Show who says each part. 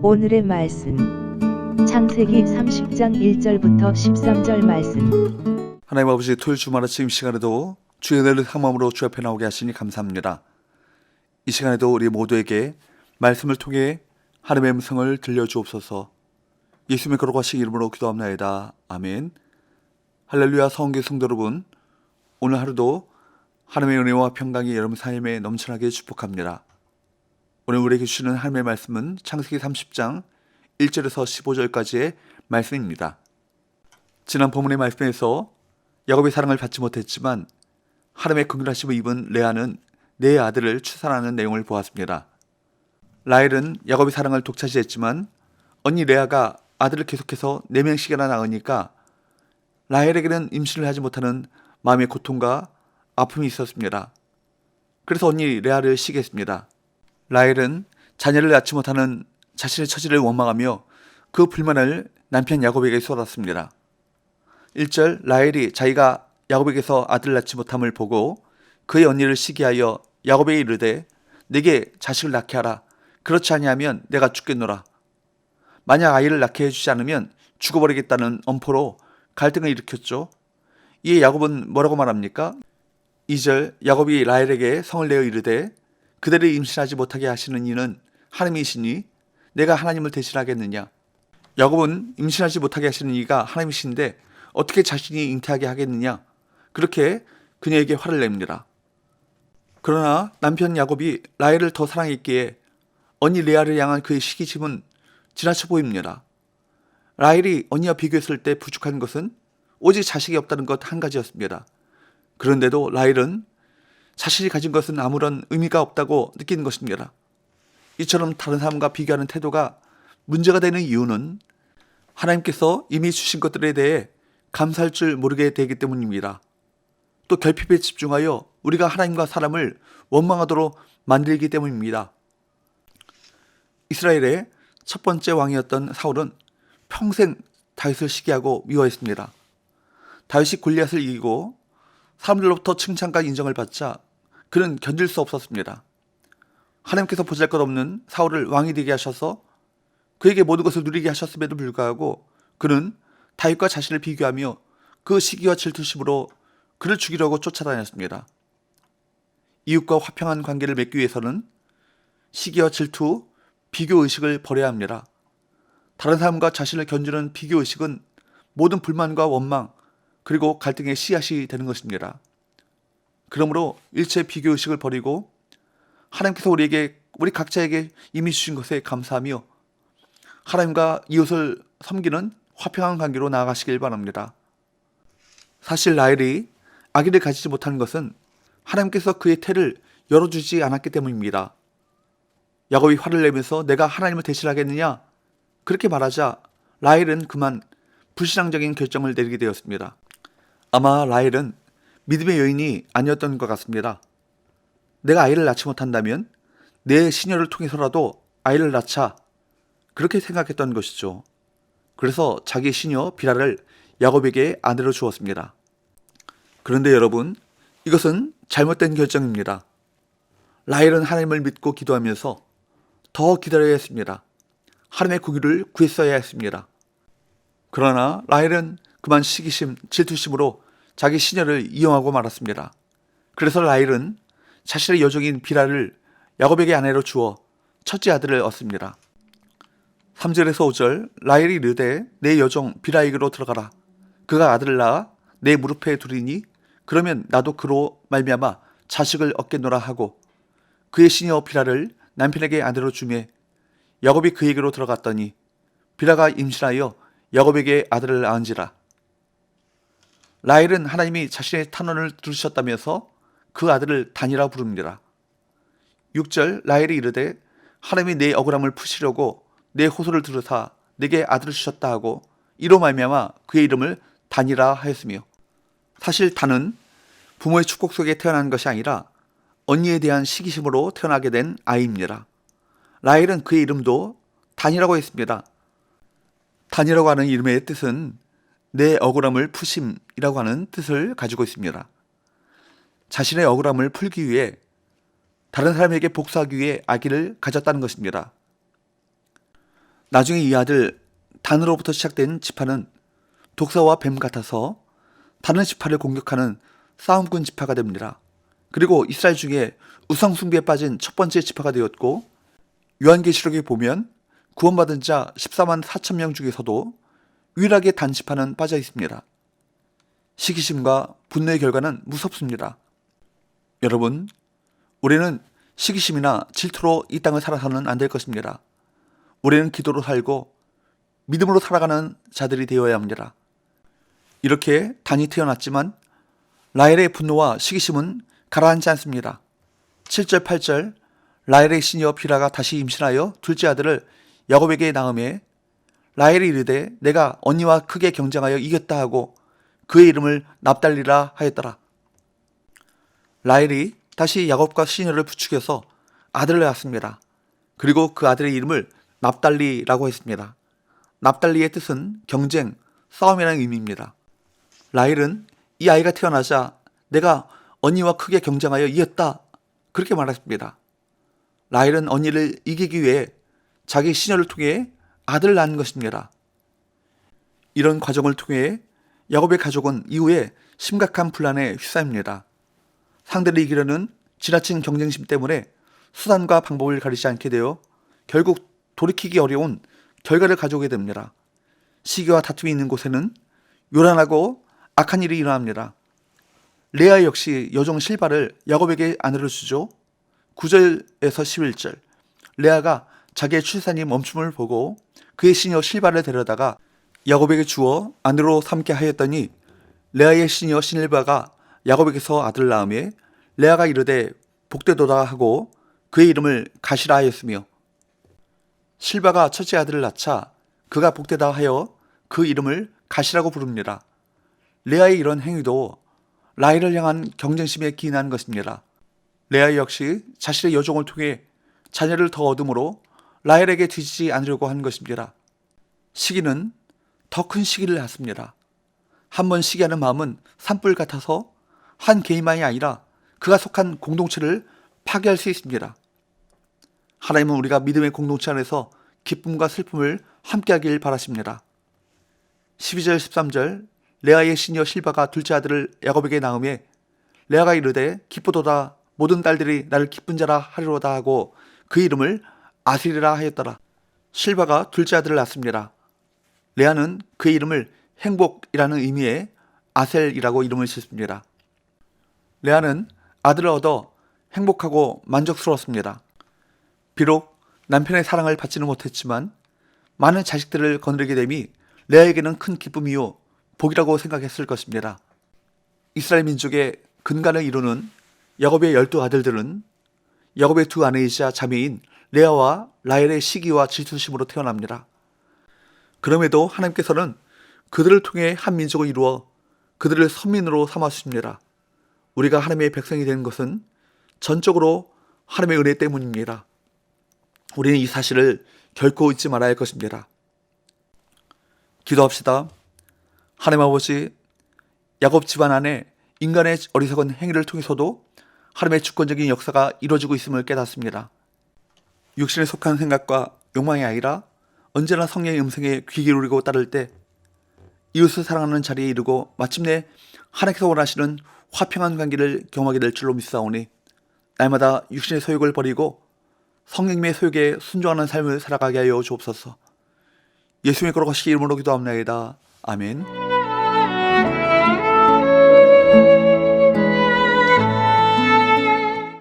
Speaker 1: 오늘의 말씀 창세기 30장 1절부터 13절 말씀.
Speaker 2: 하나님 아버지, 토요일 주말 아침 시간에도 주의 은혜를 삼함으로 주 앞에 나오게 하시니 감사합니다. 이 시간에도 우리 모두에게 말씀을 통해 하나님의 음성을 들려주옵소서. 예수님의 거룩하신 이름으로 기도합나이다. 아멘. 할렐루야. 성교 성도 여러분, 오늘 하루도 하나님의 은혜와 평강이 여러분 삶에 넘쳐나게 축복합니다. 오늘 우리에게 주시는 하나님의 말씀은 창세기 30장 1절에서 15절까지의 말씀입니다. 지난 본문의 말씀에서 야곱의 사랑을 받지 못했지만 하나님의 긍휼하심을 입은 레아는 네 아들을 출산하는 내용을 보았습니다. 라헬은 야곱의 사랑을 독차지했지만 언니 레아가 아들을 계속해서 4명씩이나 낳으니까 라헬에게는 임신을 하지 못하는 마음의 고통과 아픔이 있었습니다. 그래서 언니 레아를 시기했습니다. 라헬은 자녀를 낳지 못하는 자신의 처지를 원망하며 그 불만을 남편 야곱에게 쏟았습니다. 1절, 라헬이 자기가 야곱에게서 아들을 낳지 못함을 보고 그의 언니를 시기하여 야곱에게 이르되 내게 자식을 낳게 하라. 그렇지 아니하면 내가 죽겠노라. 만약 아이를 낳게 해주지 않으면 죽어버리겠다는 엄포로 갈등을 일으켰죠. 이에 야곱은 뭐라고 말합니까? 2절, 야곱이 라헬에게 성을 내어 이르되 그대를 임신하지 못하게 하시는 이는 하나님이시니 내가 하나님을 대신하겠느냐. 야곱은 임신하지 못하게 하시는 이가 하나님이신데 어떻게 자신이 잉태하게 하겠느냐. 그렇게 그녀에게 화를 냅니다. 그러나 남편 야곱이 라헬을 더 사랑했기에 언니 레아를 향한 그의 시기심은 지나쳐 보입니다. 라헬이 언니와 비교했을 때 부족한 것은 오직 자식이 없다는 것 한 가지였습니다. 그런데도 라헬은 자신이 가진 것은 아무런 의미가 없다고 느끼는 것입니다. 이처럼 다른 사람과 비교하는 태도가 문제가 되는 이유는 하나님께서 이미 주신 것들에 대해 감사할 줄 모르게 되기 때문입니다. 또 결핍에 집중하여 우리가 하나님과 사람을 원망하도록 만들기 때문입니다. 이스라엘의 첫 번째 왕이었던 사울은 평생 다윗을 시기하고 미워했습니다. 다윗이 골리앗을 이기고 사람들로부터 칭찬과 인정을 받자 그는 견딜 수 없었습니다. 하나님께서 보잘것없는 사울을 왕이 되게 하셔서 그에게 모든 것을 누리게 하셨음에도 불구하고 그는 다윗과 자신을 비교하며 그 시기와 질투심으로 그를 죽이려고 쫓아다녔습니다. 이웃과 화평한 관계를 맺기 위해서는 시기와 질투, 비교의식을 버려야 합니다. 다른 사람과 자신을 견주는 비교의식은 모든 불만과 원망, 그리고 갈등의 씨앗이 되는 것입니다. 그러므로 일체 비교의식을 버리고 하나님께서 우리 각자에게 이미 주신 것에 감사하며 하나님과 이웃을 섬기는 화평한 관계로 나아가시길 바랍니다. 사실 라헬이 아기를 가지지 못하는 것은 하나님께서 그의 태를 열어주지 않았기 때문입니다. 야곱이 화를 내면서 내가 하나님을 대신하겠느냐? 그렇게 말하자 라헬은 그만 불신앙적인 결정을 내리게 되었습니다. 아마 라헬은 믿음의 여인이 아니었던 것 같습니다. 내가 아이를 낳지 못한다면 내 시녀를 통해서라도 아이를 낳자, 그렇게 생각했던 것이죠. 그래서 자기 시녀 비라를 야곱에게 아내로 주었습니다. 그런데 여러분, 이것은 잘못된 결정입니다. 라헬은 하나님을 믿고 기도하면서 더 기다려야 했습니다. 하나님의 궁유를 구했어야 했습니다. 그러나 라헬은 그만 시기심, 질투심으로 자기 시녀를 이용하고 말았습니다. 그래서 라헬은 자신의 여종인 비라를 야곱에게 아내로 주어 첫째 아들을 얻습니다. 3절에서 5절, 라헬이 이르되 내 여종 비라에게로 들어가라. 그가 아들을 낳아 내 무릎에 두리니 그러면 나도 그로 말미암아 자식을 얻겠노라 하고 그의 시녀 비라를 남편에게 아내로 주매 야곱이 그에게로 들어갔더니 비라가 임신하여 야곱에게 아들을 낳은지라. 라헬은 하나님이 자신의 탄원을 들으셨다면서 그 아들을 단이라 부릅니다. 6절, 라헬이 이르되 하나님이 내 억울함을 푸시려고 내 호소를 들으사 내게 아들을 주셨다 하고 이로 말미암아 그의 이름을 단이라 하였으며, 사실 단은 부모의 축복 속에 태어난 것이 아니라 언니에 대한 시기심으로 태어나게 된 아이입니다. 라헬은 그의 이름도 단이라고 했습니다. 단이라고 하는 이름의 뜻은 내 억울함을 푸심이라고 하는 뜻을 가지고 있습니다. 자신의 억울함을 풀기 위해 다른 사람에게 복수하기 위해 아기를 가졌다는 것입니다. 나중에 이 아들 단으로부터 시작된 지파는 독사와 뱀 같아서 다른 지파를 공격하는 싸움꾼 지파가 됩니다. 그리고 이스라엘 중에 우상 숭배에 빠진 첫 번째 지파가 되었고, 요한계시록에 보면 구원받은 자 14만 4천 명 중에서도 유일하게 단 지파는 빠져 있습니다. 시기심과 분노의 결과는 무섭습니다. 여러분, 우리는 시기심이나 질투로 이 땅을 살아서는 안 될 것입니다. 우리는 기도로 살고 믿음으로 살아가는 자들이 되어야 합니다. 이렇게 단이 태어났지만 라헬의 분노와 시기심은 가라앉지 않습니다. 7절 8절 라헬의 시녀 빌하가 다시 임신하여 둘째 아들을 야곱에게 낳음에 라헬이 이르되 내가 언니와 크게 경쟁하여 이겼다 하고 그의 이름을 납달리라 하였더라. 라헬이 다시 야곱과 시녀를 부축해서 아들을 낳았습니다. 그리고 그 아들의 이름을 납달리라고 했습니다. 납달리의 뜻은 경쟁, 싸움이라는 의미입니다. 라헬은 이 아이가 태어나자 내가 언니와 크게 경쟁하여 이겼다, 그렇게 말했습니다. 라헬은 언니를 이기기 위해 자기 시녀를 통해 아들을 낳은 것입니다. 이런 과정을 통해 야곱의 가족은 이후에 심각한 분란에 휩싸입니다. 상대를 이기려는 지나친 경쟁심 때문에 수단과 방법을 가리지 않게 되어 결국 돌이키기 어려운 결과를 가져오게 됩니다. 시기와 다툼이 있는 곳에는 요란하고 악한 일이 일어납니다. 레아 역시 여종 실바를 야곱에게 아내로 주죠. 9절에서 11절 레아가 자기의 출산이 멈춤을 보고 그의 시녀 실바를 데려다가 야곱에게 주어 아내로 삼게 하였더니 레아의 시녀 실바가 야곱에게서 아들을 낳음에 레아가 이르되 복되도다 하고 그의 이름을 가시라 하였으며, 실바가 첫째 아들을 낳자 그가 복되다 하여 그 이름을 가시라고 부릅니다. 레아의 이런 행위도 라헬을 향한 경쟁심에 기인한 것입니다. 레아 역시 자신의 여종을 통해 자녀를 더 얻음으로 라헬에게 뒤지지 않으려고 한 것입니다. 시기는 더 큰 시기를 낳습니다. 한 번 시기하는 마음은 산불 같아서 한 개인만이 아니라 그가 속한 공동체를 파괴할 수 있습니다. 하나님은 우리가 믿음의 공동체 안에서 기쁨과 슬픔을 함께하길 바라십니다. 12절 13절 레아의 시녀 실바가 둘째 아들을 야곱에게 낳음에 레아가 이르되 기쁘도다 모든 딸들이 나를 기쁜 자라 하리로다 하고 그 이름을 아셀이라 하였더라. 실바가 둘째 아들을 낳습니다. 레아는 그의 이름을 행복이라는 의미의 아셀이라고 이름을 짓습니다. 레아는 아들을 얻어 행복하고 만족스러웠습니다. 비록 남편의 사랑을 받지는 못했지만 많은 자식들을 거느리게 됨이 레아에게는 큰 기쁨이요 복이라고 생각했을 것입니다. 이스라엘 민족의 근간을 이루는 야곱의 12아들들은 야곱의 두 아내이자 자매인 레아와 라헬의 시기와 질투심으로 태어납니다. 그럼에도 하나님께서는 그들을 통해 한 민족을 이루어 그들을 선민으로 삼아주십니다. 우리가 하나님의 백성이 되는 것은 전적으로 하나님의 은혜 때문입니다. 우리는 이 사실을 결코 잊지 말아야 할 것입니다. 기도합시다. 하나님 아버지, 야곱 집안 안에 인간의 어리석은 행위를 통해서도 하나님의 주권적인 역사가 이루어지고 있음을 깨닫습니다. 육신에 속한 생각과 욕망이 아니라 언제나 성령의 음성에 귀 기울이고 따를 때 이웃을 사랑하는 자리에 이르고 마침내 하나님께서 원하시는 화평한 관계를 경험하게 될 줄로 믿사오니 날마다 육신의 소욕을 버리고 성령님의 소욕에 순종하는 삶을 살아가게 하여 주옵소서. 예수님의 거룩하신 이름으로 기도합나이다. 아멘.